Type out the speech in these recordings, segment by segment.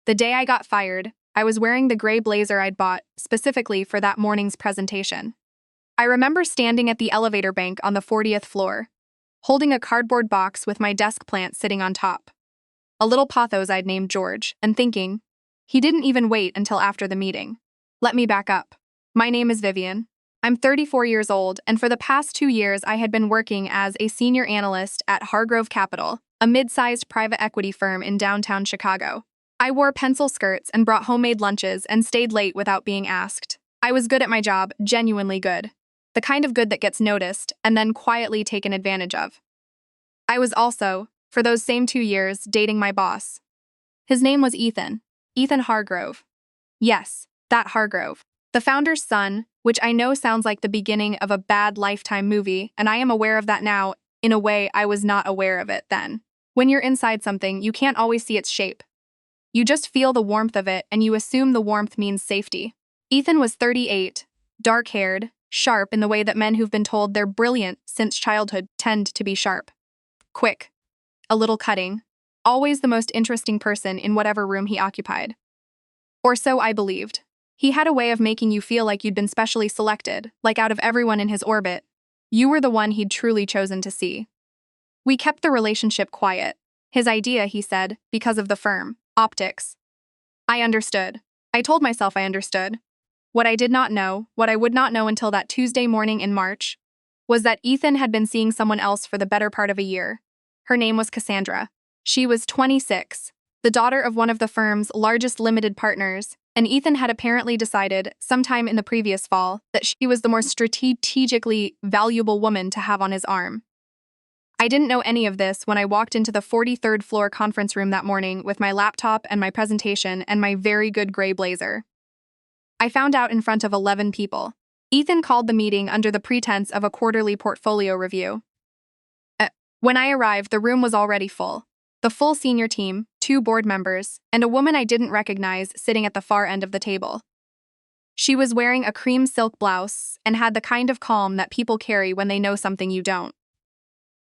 The day I got fired, I was wearing the gray blazer I'd bought specifically for that morning's presentation. I remember standing at the elevator bank on the 40th floor, holding a cardboard box with my desk plant sitting on top. A little pothos I'd named George, and thinking, he didn't even wait until after the meeting. Let me back up. My name is Vivian. I'm 34 years old, and for the past 2 years I had been working as a senior analyst at Hargrove Capital, a mid-sized private equity firm in downtown Chicago. I wore pencil skirts and brought homemade lunches and stayed late without being asked. I was good at my job, genuinely good. The kind of good that gets noticed and then quietly taken advantage of. I was also, for those same 2 years, dating my boss. His name was Ethan Hargrove. Yes, that Hargrove. The founder's son, which I know sounds like the beginning of a bad Lifetime movie, and I am aware of that now. In a way, I was not aware of it then. When you're inside something, you can't always see its shape. You just feel the warmth of it, and you assume the warmth means safety. Ethan was 38, dark-haired, sharp in the way that men who've been told they're brilliant since childhood tend to be sharp. Quick. A little cutting. Always the most interesting person in whatever room he occupied. Or so I believed. He had a way of making you feel like you'd been specially selected, like out of everyone in his orbit, you were the one he'd truly chosen to see. We kept the relationship quiet. His idea, he said, because of the firm, optics. I understood. I told myself I understood. What I did not know, what I would not know until that Tuesday morning in March, was that Ethan had been seeing someone else for the better part of a year. Her name was Cassandra. She was 26, the daughter of one of the firm's largest limited partners, and Ethan had apparently decided, sometime in the previous fall, that she was the more strategically valuable woman to have on his arm. I didn't know any of this when I walked into the 43rd floor conference room that morning with my laptop and my presentation and my very good gray blazer. I found out in front of 11 people. Ethan called the meeting under the pretense of a quarterly portfolio review. When I arrived, the room was already full. The full senior team, 2 board members, and a woman I didn't recognize sitting at the far end of the table. She was wearing a cream silk blouse and had the kind of calm that people carry when they know something you don't.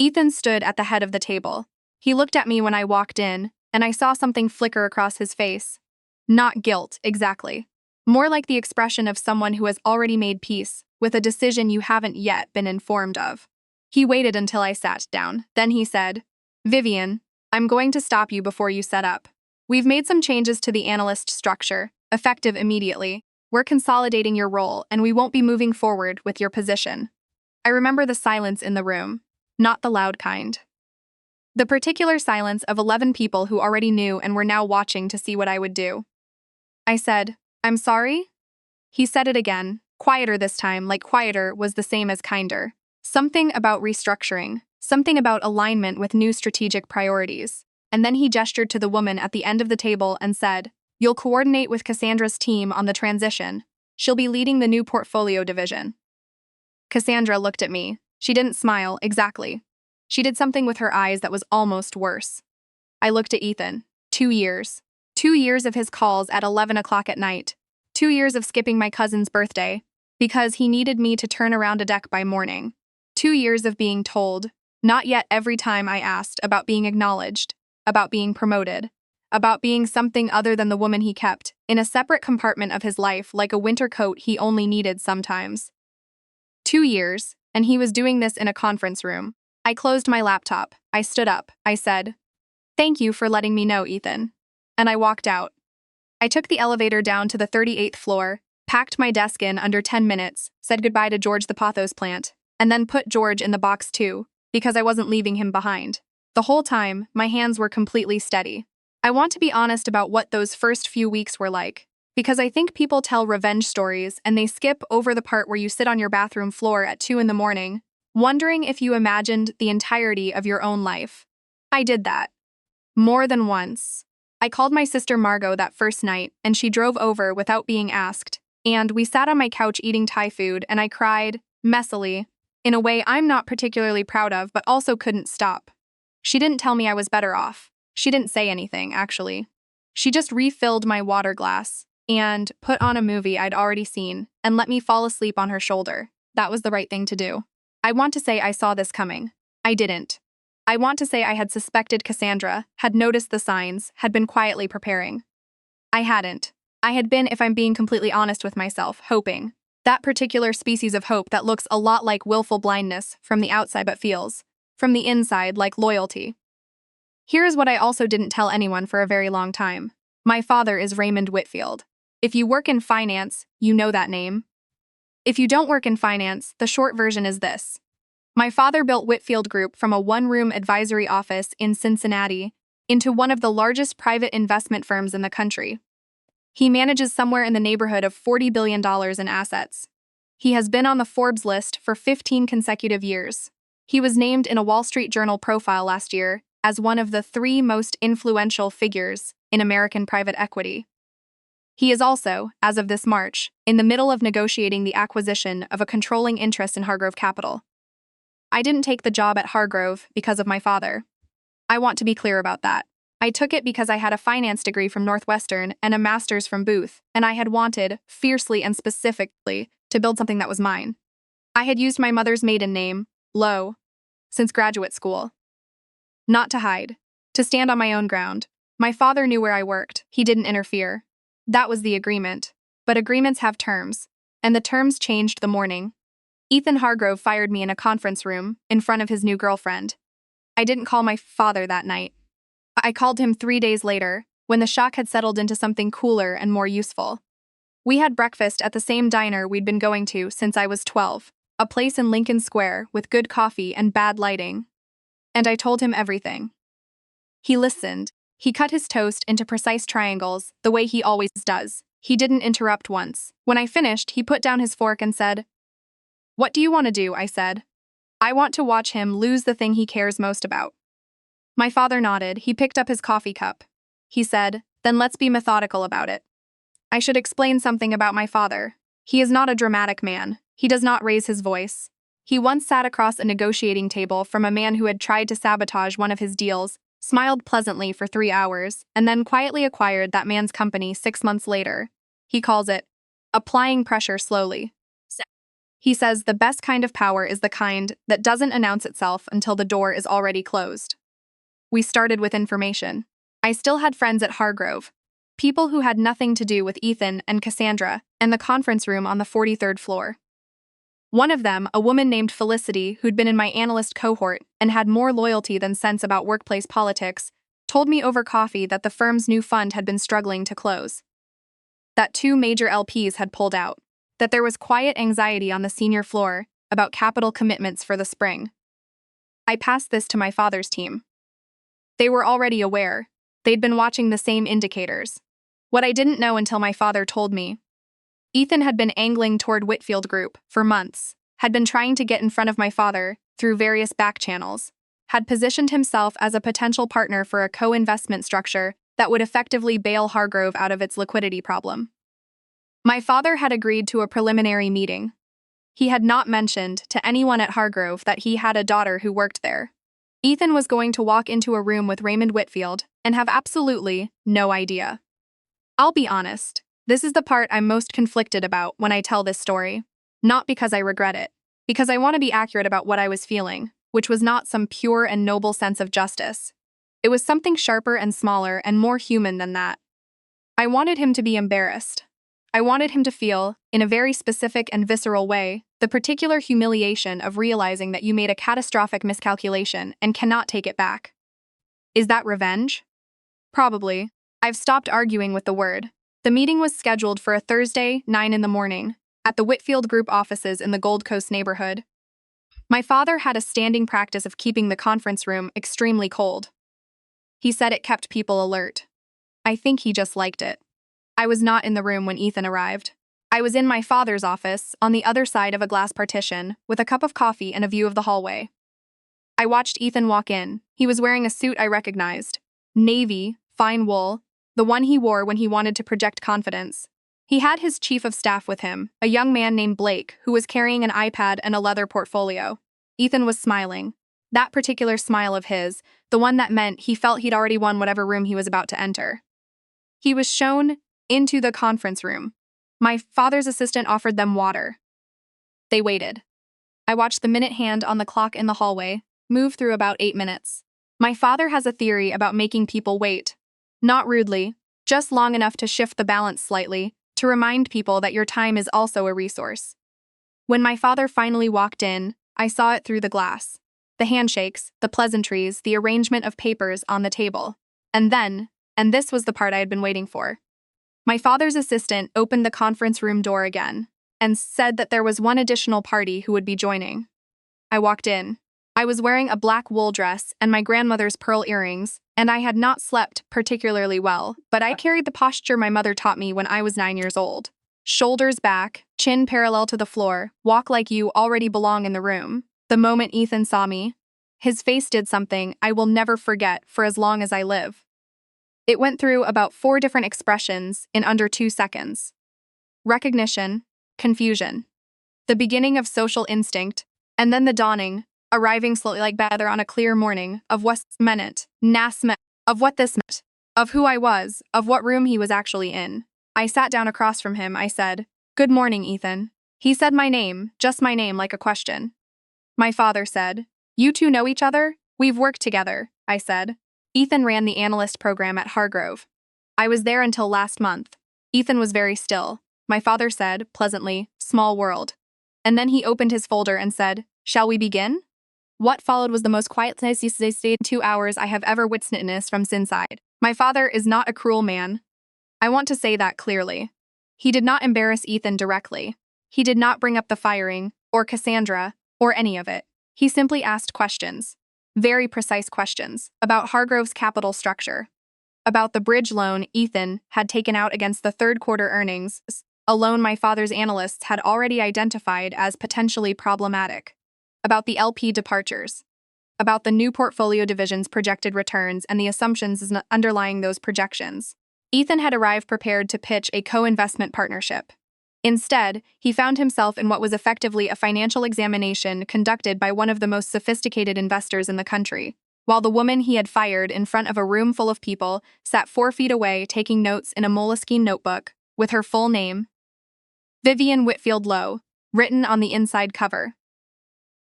Ethan stood at the head of the table. He looked at me when I walked in, and I saw something flicker across his face. Not guilt, exactly. More like the expression of someone who has already made peace with a decision you haven't yet been informed of. He waited until I sat down. Then he said, "Vivian, I'm going to stop you before you set up. We've made some changes to the analyst structure, effective immediately. We're consolidating your role, and we won't be moving forward with your position." I remember the silence in the room, not the loud kind. The particular silence of 11 people who already knew and were now watching to see what I would do. I said, "I'm sorry?" He said it again, quieter this time, like quieter was the same as kinder. Something about restructuring. Something about alignment with new strategic priorities. And then he gestured to the woman at the end of the table and said, "You'll coordinate with Cassandra's team on the transition. She'll be leading the new portfolio division." Cassandra looked at me. She didn't smile, exactly. She did something with her eyes that was almost worse. I looked at Ethan. 2 years. 2 years of his calls at 11 o'clock at night. 2 years of skipping my cousin's birthday, because he needed me to turn around a deck by morning. 2 years of being told, not yet every time I asked, about being acknowledged, about being promoted, about being something other than the woman he kept, in a separate compartment of his life like a winter coat he only needed sometimes. 2 years, and he was doing this in a conference room. I closed my laptop. I stood up. I said, "Thank you for letting me know, Ethan." And I walked out. I took the elevator down to the 38th floor, packed my desk in under 10 minutes, said goodbye to George the Pothos plant, and then put George in the box too, because I wasn't leaving him behind. The whole time, my hands were completely steady. I want to be honest about what those first few weeks were like, because I think people tell revenge stories and they skip over the part where you sit on your bathroom floor at 2 in the morning, wondering if you imagined the entirety of your own life. I did that. More than once. I called my sister Margot that first night, and she drove over without being asked, and we sat on my couch eating Thai food, and I cried, messily, in a way I'm not particularly proud of but also couldn't stop. She didn't tell me I was better off. She didn't say anything, actually. She just refilled my water glass and put on a movie I'd already seen and let me fall asleep on her shoulder. That was the right thing to do. I want to say I saw this coming. I didn't. I want to say I had suspected Cassandra, had noticed the signs, had been quietly preparing. I hadn't. I had been, if I'm being completely honest with myself, hoping. That particular species of hope that looks a lot like willful blindness from the outside but feels, from the inside, like loyalty. Here is what I also didn't tell anyone for a very long time. My father is Raymond Whitfield. If you work in finance, you know that name. If you don't work in finance, the short version is this. My father built Whitfield Group from a one-room advisory office in Cincinnati into one of the largest private investment firms in the country. He manages somewhere in the neighborhood of $40 billion in assets. He has been on the Forbes list for 15 consecutive years. He was named in a Wall Street Journal profile last year as one of the 3 most influential figures in American private equity. He is also, as of this March, in the middle of negotiating the acquisition of a controlling interest in Hargrove Capital. I didn't take the job at Hargrove because of my father. I want to be clear about that. I took it because I had a finance degree from Northwestern and a master's from Booth, and I had wanted, fiercely and specifically, to build something that was mine. I had used my mother's maiden name, Lowe, since graduate school. Not to hide. To stand on my own ground. My father knew where I worked. He didn't interfere. That was the agreement. But agreements have terms, and the terms changed the morning. Ethan Hargrove fired me in a conference room in front of his new girlfriend. I didn't call my father that night. I called him 3 days later, when the shock had settled into something cooler and more useful. We had breakfast at the same diner we'd been going to since I was 12, a place in Lincoln Square with good coffee and bad lighting. And I told him everything. He listened. He cut his toast into precise triangles, the way he always does. He didn't interrupt once. When I finished, he put down his fork and said, "What do you want to do?" I said. "I want to watch him lose the thing he cares most about." My father nodded. He picked up his coffee cup. He said, "Then let's be methodical about it." I should explain something about my father. He is not a dramatic man. He does not raise his voice. He once sat across a negotiating table from a man who had tried to sabotage one of his deals, smiled pleasantly for 3 hours, and then quietly acquired that man's company 6 months later. He calls it applying pressure slowly. He says the best kind of power is the kind that doesn't announce itself until the door is already closed. We started with information. I still had friends at Hargrove, people who had nothing to do with Ethan and Cassandra and the conference room on the 43rd floor. One of them, a woman named Felicity, who'd been in my analyst cohort and had more loyalty than sense about workplace politics, told me over coffee that the firm's new fund had been struggling to close. That 2 major LPs had pulled out. That there was quiet anxiety on the senior floor about capital commitments for the spring. I passed this to my father's team. They were already aware. They'd been watching the same indicators. What I didn't know until my father told me. Ethan had been angling toward Whitfield Group for months, had been trying to get in front of my father through various back channels, had positioned himself as a potential partner for a co-investment structure that would effectively bail Hargrove out of its liquidity problem. My father had agreed to a preliminary meeting. He had not mentioned to anyone at Hargrove that he had a daughter who worked there. Ethan was going to walk into a room with Raymond Whitfield and have absolutely no idea. I'll be honest, this is the part I'm most conflicted about when I tell this story. Not because I regret it, because I want to be accurate about what I was feeling, which was not some pure and noble sense of justice. It was something sharper and smaller and more human than that. I wanted him to be embarrassed. I wanted him to feel, in a very specific and visceral way, the particular humiliation of realizing that you made a catastrophic miscalculation and cannot take it back. Is that revenge? Probably. I've stopped arguing with the word. The meeting was scheduled for a Thursday, 9 in the morning, at the Whitfield Group offices in the Gold Coast neighborhood. My father had a standing practice of keeping the conference room extremely cold. He said it kept people alert. I think he just liked it. I was not in the room when Ethan arrived. I was in my father's office, on the other side of a glass partition, with a cup of coffee and a view of the hallway. I watched Ethan walk in. He was wearing a suit I recognized. Navy, fine wool, the one he wore when he wanted to project confidence. He had his chief of staff with him, a young man named Blake, who was carrying an iPad and a leather portfolio. Ethan was smiling. That particular smile of his, the one that meant he felt he'd already won whatever room he was about to enter. He was shown into the conference room. My father's assistant offered them water. They waited. I watched the minute hand on the clock in the hallway move through about 8 minutes. My father has a theory about making people wait. Not rudely, just long enough to shift the balance slightly, to remind people that your time is also a resource. When my father finally walked in, I saw it through the glass. The handshakes, the pleasantries, the arrangement of papers on the table. And then, and this was the part I had been waiting for, my father's assistant opened the conference room door again and said that there was one additional party who would be joining. I walked in. I was wearing a black wool dress and my grandmother's pearl earrings, and I had not slept particularly well, but I carried the posture my mother taught me when I was 9 years old. Shoulders back, chin parallel to the floor, walk like you already belong in the room. The moment Ethan saw me, his face did something I will never forget for as long as I live. It went through about 4 different expressions in under 2 seconds. Recognition, confusion, the beginning of social instinct, and then the dawning, arriving slowly like bather on a clear morning, of what of what this meant, of who I was, of what room he was actually in. I sat down across from him. I said, "Good morning, Ethan." He said my name, just my name, like a question. My father said, "You two know each other? We've worked together," I said. Ethan ran the analyst program at Hargrove. I was there until last month. Ethan was very still. My father said, pleasantly, "Small world." And then he opened his folder and said, "Shall we begin?" What followed was the most quiet 2 hours I have ever witnessed from Sinside. My father is not a cruel man. I want to say that clearly. He did not embarrass Ethan directly. He did not bring up the firing, or Cassandra, or any of it. He simply asked questions. Very precise questions about Hargrove's capital structure, about the bridge loan Ethan had taken out against the third quarter earnings, a loan my father's analysts had already identified as potentially problematic, about the LP departures, about the new portfolio division's projected returns and the assumptions underlying those projections. Ethan had arrived prepared to pitch a co-investment partnership. Instead, he found himself in what was effectively a financial examination conducted by one of the most sophisticated investors in the country, while the woman he had fired in front of a room full of people sat 4 feet away taking notes in a moleskine notebook, with her full name, Vivian Whitfield Lowe, written on the inside cover.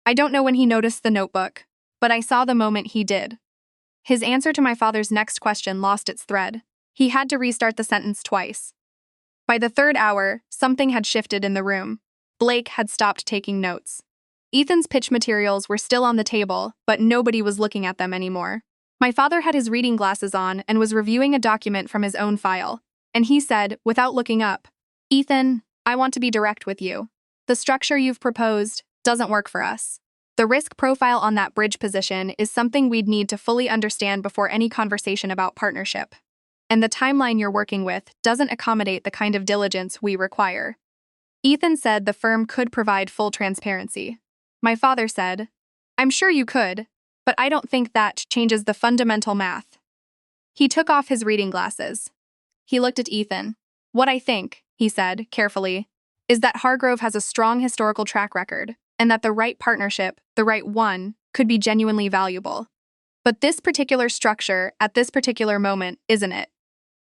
I don't know when he noticed the notebook, but I saw the moment he did. His answer to my father's next question lost its thread. He had to restart the sentence twice. By the 3rd hour, something had shifted in the room. Blake had stopped taking notes. Ethan's pitch materials were still on the table, but nobody was looking at them anymore. My father had his reading glasses on and was reviewing a document from his own file, and he said, without looking up, "Ethan, I want to be direct with you. The structure you've proposed doesn't work for us. The risk profile on that bridge position is something we'd need to fully understand before any conversation about partnership. And the timeline you're working with doesn't accommodate the kind of diligence we require." Ethan said the firm could provide full transparency. My father said, "I'm sure you could, but I don't think that changes the fundamental math." He took off his reading glasses. He looked at Ethan. "What I think," he said, carefully, "is that Hargrove has a strong historical track record, and that the right partnership, the right one, could be genuinely valuable. But this particular structure, at this particular moment, isn't it."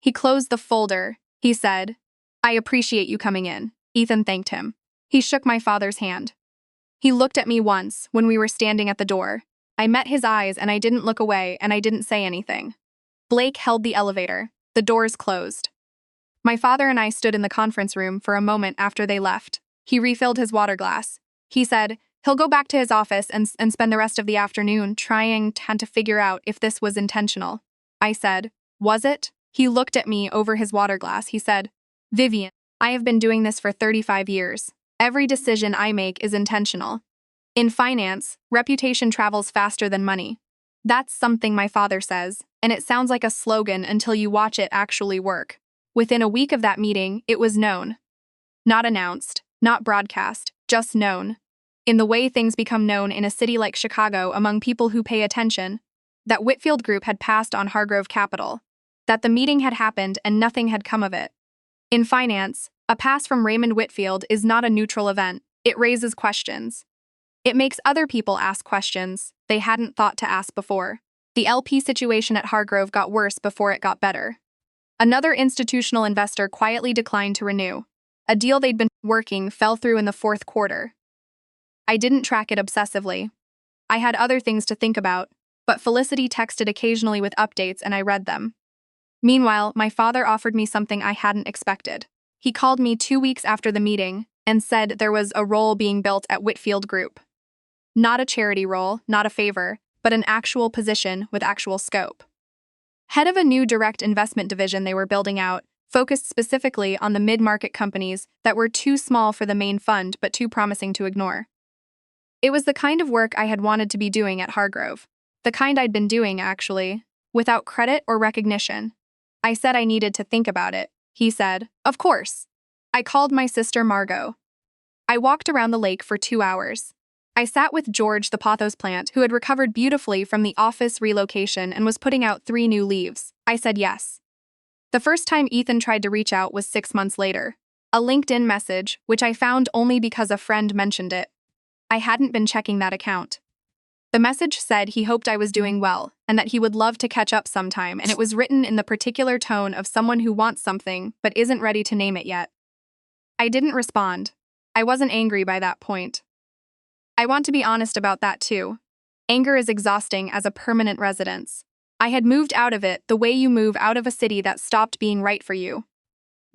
He closed the folder. He said, "I appreciate you coming in." Ethan thanked him. He shook my father's hand. He looked at me once when we were standing at the door. I met his eyes and I didn't look away and I didn't say anything. Blake held the elevator. The doors closed. My father and I stood in the conference room for a moment after they left. He refilled his water glass. He said he'll go back to his office and spend the rest of the afternoon trying to figure out if this was intentional. I said, "Was it?" He looked at me over his water glass. He said, "Vivian, I have been doing this for 35 years. Every decision I make is intentional. In finance, reputation travels faster than money. That's something my father says, and it sounds like a slogan until you watch it actually work. Within a week of that meeting, it was known. Not announced, not broadcast, just known. In the way things become known in a city like Chicago among people who pay attention, that Whitfield Group had passed on Hargrove Capital. That the meeting had happened and nothing had come of it. In finance, a pass from Raymond Whitfield is not a neutral event. It raises questions. It makes other people ask questions they hadn't thought to ask before. The LP situation at Hargrove got worse before it got better. Another institutional investor quietly declined to renew. A deal they'd been working fell through in the 4th quarter. I didn't track it obsessively. I had other things to think about, but Felicity texted occasionally with updates and I read them. Meanwhile, my father offered me something I hadn't expected. He called me 2 weeks after the meeting and said there was a role being built at Whitfield Group. Not a charity role, not a favor, but an actual position with actual scope. Head of a new direct investment division they were building out, focused specifically on the mid-market companies that were too small for the main fund but too promising to ignore. It was the kind of work I had wanted to be doing at Hargrove. The kind I'd been doing, actually, without credit or recognition. I said I needed to think about it. He said, "Of course." I called my sister Margot. I walked around the lake for 2 hours. I sat with George, the pothos plant, who had recovered beautifully from the office relocation and was putting out 3 new leaves. I said yes. The first time Ethan tried to reach out was 6 months later. A LinkedIn message, which I found only because a friend mentioned it. I hadn't been checking that account. The message said he hoped I was doing well and that he would love to catch up sometime, and it was written in the particular tone of someone who wants something but isn't ready to name it yet. I didn't respond. I wasn't angry by that point. I want to be honest about that too. Anger is exhausting as a permanent residence. I had moved out of it the way you move out of a city that stopped being right for you.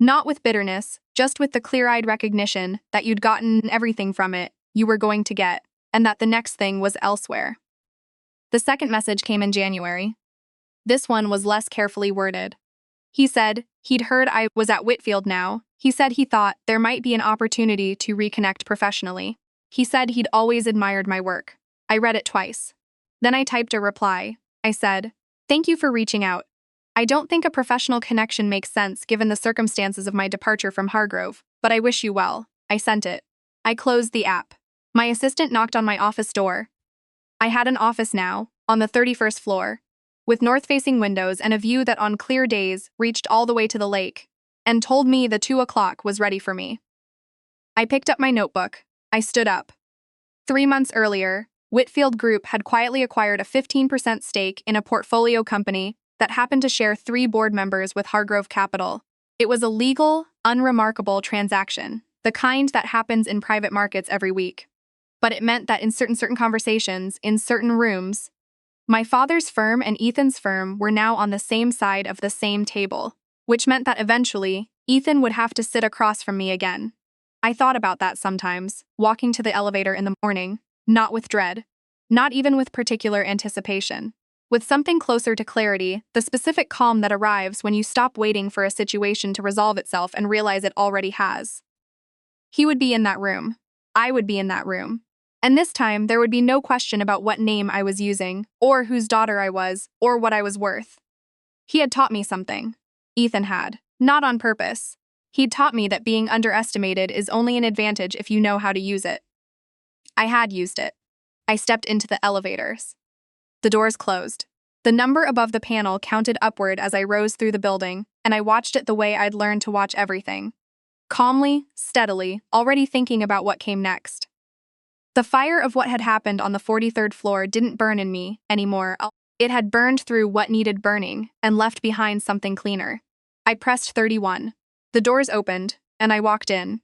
Not with bitterness, just with the clear-eyed recognition that you'd gotten everything from it you were going to get, and that the next thing was elsewhere. The second message came in January. This one was less carefully worded. He said he'd heard I was at Whitfield now. He said he thought there might be an opportunity to reconnect professionally. He said he'd always admired my work. I read it twice. Then I typed a reply. I said, "Thank you for reaching out. I don't think a professional connection makes sense given the circumstances of my departure from Hargrove, but I wish you well." I sent it. I closed the app. My assistant knocked on my office door. I had an office now, on the 31st floor, with north-facing windows and a view that on clear days reached all the way to the lake, and told me the 2 o'clock was ready for me. I picked up my notebook. I stood up. 3 months earlier, Whitfield Group had quietly acquired a 15% stake in a portfolio company that happened to share 3 board members with Hargrove Capital. It was a legal, unremarkable transaction, the kind that happens in private markets every week. But it meant that in certain conversations, in certain rooms, my father's firm and Ethan's firm were now on the same side of the same table, which meant that eventually, Ethan would have to sit across from me again. I thought about that sometimes, walking to the elevator in the morning, not with dread, not even with particular anticipation. With something closer to clarity, the specific calm that arrives when you stop waiting for a situation to resolve itself and realize it already has. He would be in that room. I would be in that room. And this time, there would be no question about what name I was using, or whose daughter I was, or what I was worth. He had taught me something. Ethan had. Not on purpose. He'd taught me that being underestimated is only an advantage if you know how to use it. I had used it. I stepped into the elevators. The doors closed. The number above the panel counted upward as I rose through the building, and I watched it the way I'd learned to watch everything. Calmly, steadily, already thinking about what came next. The fire of what had happened on the 43rd floor didn't burn in me anymore. It had burned through what needed burning and left behind something cleaner. I pressed 31. The doors opened, and I walked in.